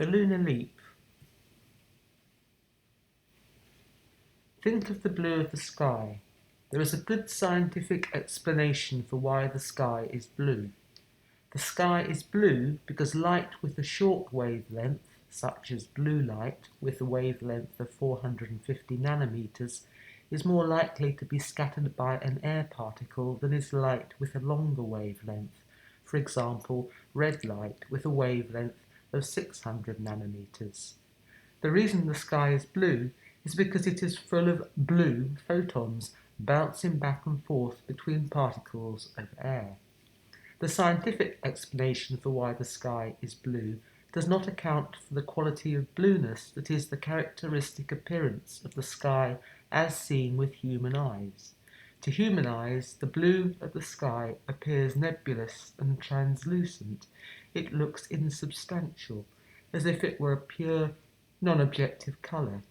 The Lunar Leap. Think of the blue of the sky. There is a good scientific explanation for why the sky is blue. The sky is blue because light with a short wavelength, such as blue light with a wavelength of 450 nanometers, is more likely to be scattered by an air particle than is light with a longer wavelength, for example, red light with a wavelength of 600 nanometers. The reason the sky is blue is because it is full of blue photons bouncing back and forth between particles of air. The scientific explanation for why the sky is blue does not account for the quality of blueness that is the characteristic appearance of the sky as seen with human eyes. To human eyes, the blue of the sky appears nebulous and translucent. It looks insubstantial, as if it were a pure, non-objective colour.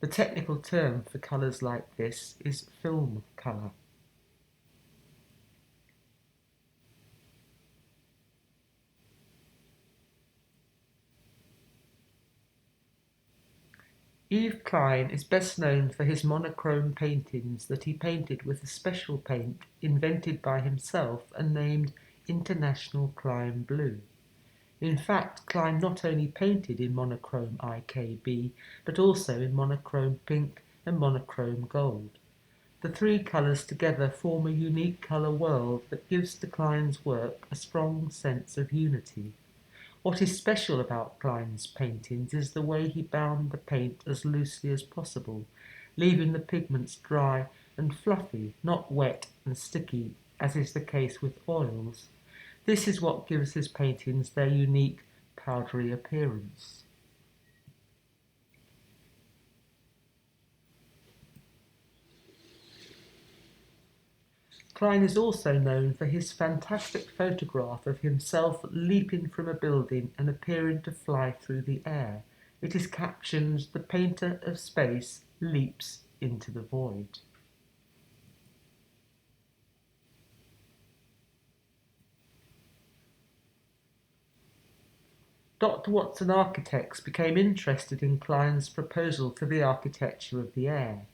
The technical term for colours like this is film colour. Yves Klein is best known for his monochrome paintings that he painted with a special paint invented by himself and named International Klein Blue. In fact, Klein not only painted in monochrome IKB, but also in monochrome pink and monochrome gold. The three colours together form a unique colour world that gives to Klein's work a strong sense of unity. What is special about Klein's paintings is the way he bound the paint as loosely as possible, leaving the pigments dry and fluffy, not wet and sticky, as is the case with oils. This is what gives his paintings their unique, powdery appearance. Klein is also known for his fantastic photograph of himself leaping from a building and appearing to fly through the air. It is captioned, "The painter of space leaps into the void." Dr. Watson Architects became interested in Klein's proposal for the architecture of the air.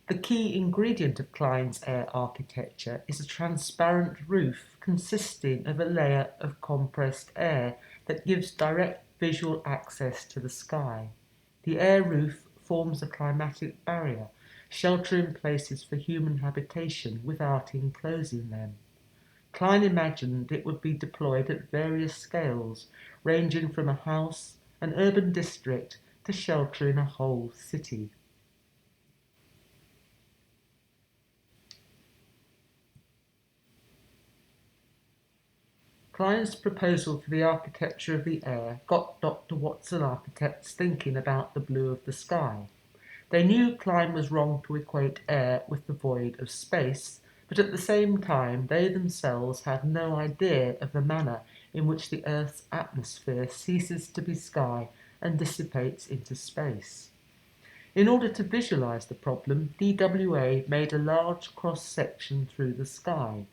The key ingredient of Klein's air architecture is a transparent roof consisting of a layer of compressed air that gives direct visual access to the sky. The air roof forms a climatic barrier, sheltering places for human habitation without enclosing them. Klein imagined it would be deployed at various scales, ranging from a house, an urban district, to sheltering a whole city. Klein's proposal for the architecture of the air got Dr. Watson Architects thinking about the blue of the sky. They knew Klein was wrong to equate air with the void of space, but at the same time they themselves had no idea of the manner in which the Earth's atmosphere ceases to be sky and dissipates into space. In order to visualize the problem, DWA made a large cross-section through the sky.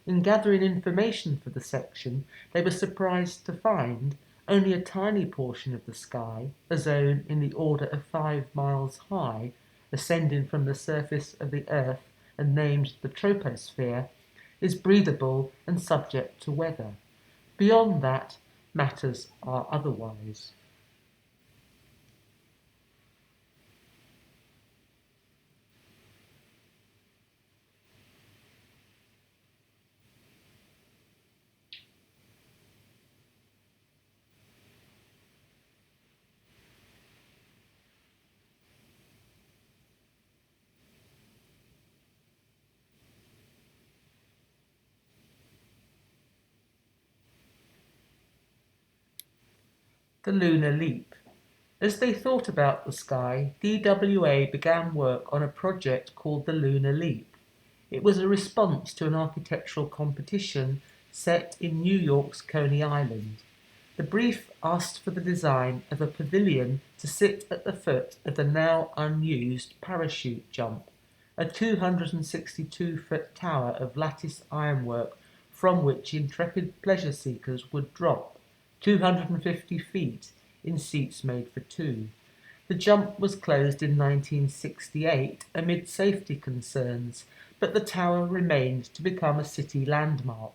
In gathering information for the section, they were surprised to find only a tiny portion of the sky, a zone in the order of 5 miles high, ascending from the surface of the Earth and named the troposphere, is breathable and subject to weather. Beyond that, matters are otherwise. The Lunar Leap. As they thought about the sky, DWA began work on a project called the Lunar Leap. It was a response to an architectural competition set in New York's Coney Island. The brief asked for the design of a pavilion to sit at the foot of the now unused parachute jump, a 262-foot tower of lattice ironwork from which intrepid pleasure seekers would drop 250 feet in seats made for two. The jump was closed in 1968 amid safety concerns, but the tower remained to become a city landmark.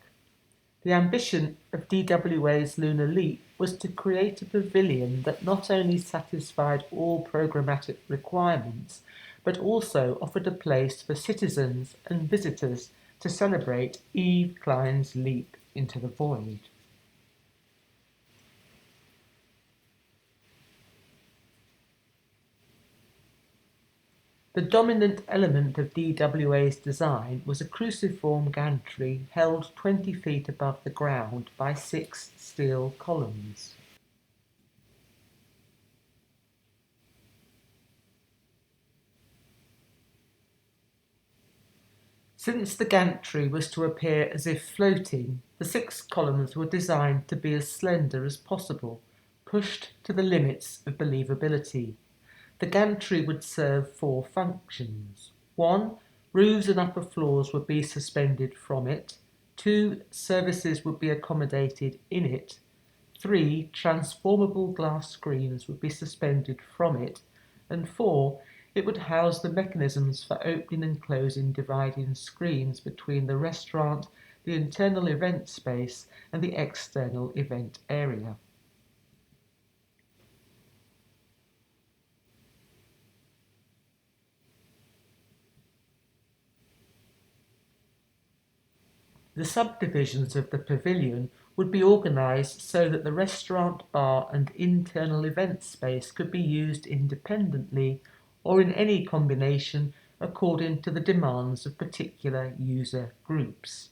The ambition of DWA's Lunar Leap was to create a pavilion that not only satisfied all programmatic requirements, but also offered a place for citizens and visitors to celebrate Eve Klein's leap into the void. The dominant element of DWA's design was a cruciform gantry held 20 feet above the ground by 6 steel columns. Since the gantry was to appear as if floating, the 6 columns were designed to be as slender as possible, pushed to the limits of believability. The gantry would serve 4 functions. 1. Roofs and upper floors would be suspended from it. 2. Services would be accommodated in it. 3. Transformable glass screens would be suspended from it. And 4. It would house the mechanisms for opening and closing dividing screens between the restaurant, the internal event space, and the external event area. The subdivisions of the pavilion would be organised so that the restaurant, bar and internal event space could be used independently or in any combination according to the demands of particular user groups.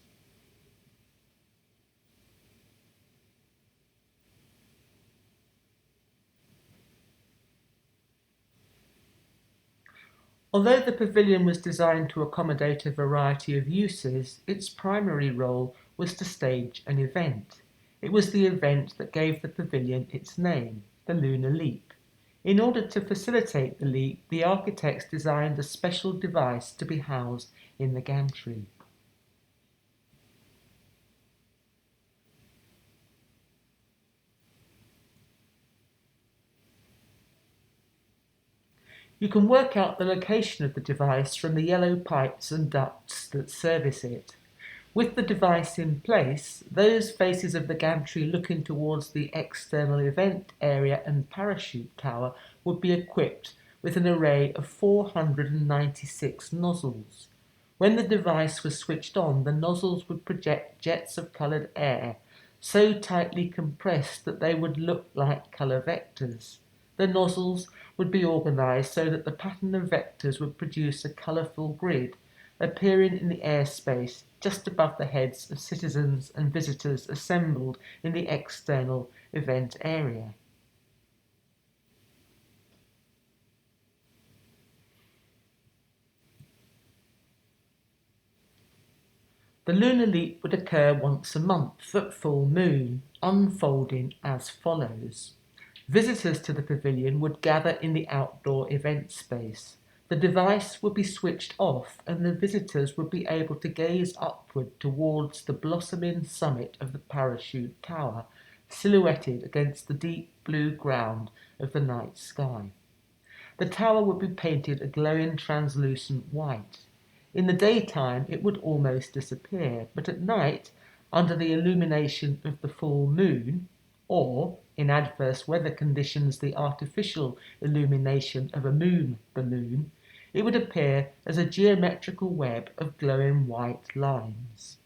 Although the pavilion was designed to accommodate a variety of uses, its primary role was to stage an event. It was the event that gave the pavilion its name, the Lunar Leap. In order to facilitate the leap, the architects designed a special device to be housed in the gantry. You can work out the location of the device from the yellow pipes and ducts that service it. With the device in place, those faces of the gantry looking towards the external event area and parachute tower would be equipped with an array of 496 nozzles. When the device was switched on, the nozzles would project jets of coloured air, so tightly compressed that they would look like colour vectors. The nozzles would be organised so that the pattern of vectors would produce a colourful grid appearing in the airspace just above the heads of citizens and visitors assembled in the external event area. The lunar leap would occur once a month at full moon, unfolding as follows. Visitors to the pavilion would gather in the outdoor event space. The device would be switched off and the visitors would be able to gaze upward towards the blossoming summit of the parachute tower, silhouetted against the deep blue ground of the night sky. The tower would be painted a glowing translucent white. In the daytime it would almost disappear, but at night, under the illumination of the full moon, or, in adverse weather conditions, the artificial illumination of a moon balloon, it would appear as a geometrical web of glowing white lines.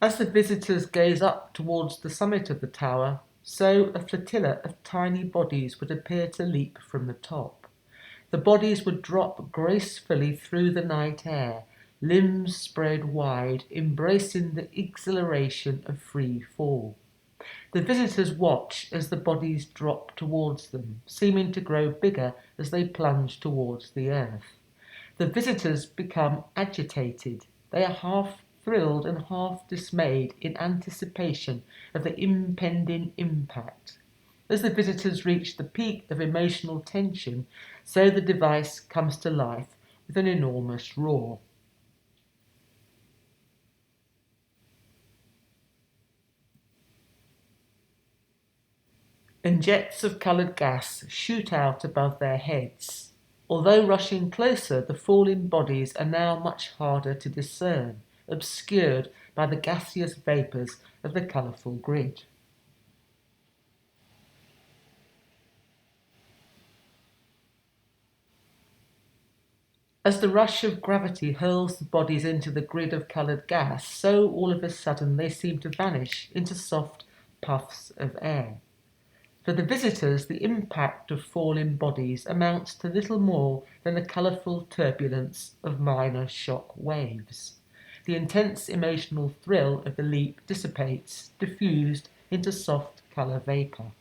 As the visitors gaze up towards the summit of the tower, so a flotilla of tiny bodies would appear to leap from the top. The bodies would drop gracefully through the night air, limbs spread wide, embracing the exhilaration of free fall. The visitors watch as the bodies drop towards them, seeming to grow bigger as they plunge towards the earth. The visitors become agitated. They are half thrilled and half dismayed in anticipation of the impending impact. As the visitors reach the peak of emotional tension, so the device comes to life, with an enormous roar. And jets of coloured gas shoot out above their heads. Although rushing closer, the falling bodies are now much harder to discern, obscured by the gaseous vapours of the colourful grid. As the rush of gravity hurls the bodies into the grid of coloured gas, so all of a sudden they seem to vanish into soft puffs of air. For the visitors, the impact of falling bodies amounts to little more than the colourful turbulence of minor shock waves. The intense emotional thrill of the leap dissipates, diffused into soft colour vapour.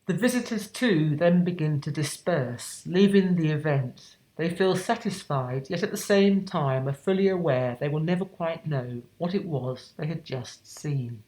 The visitors too then begin to disperse, leaving the event. They feel satisfied, yet at the same time are fully aware they will never quite know what it was they had just seen.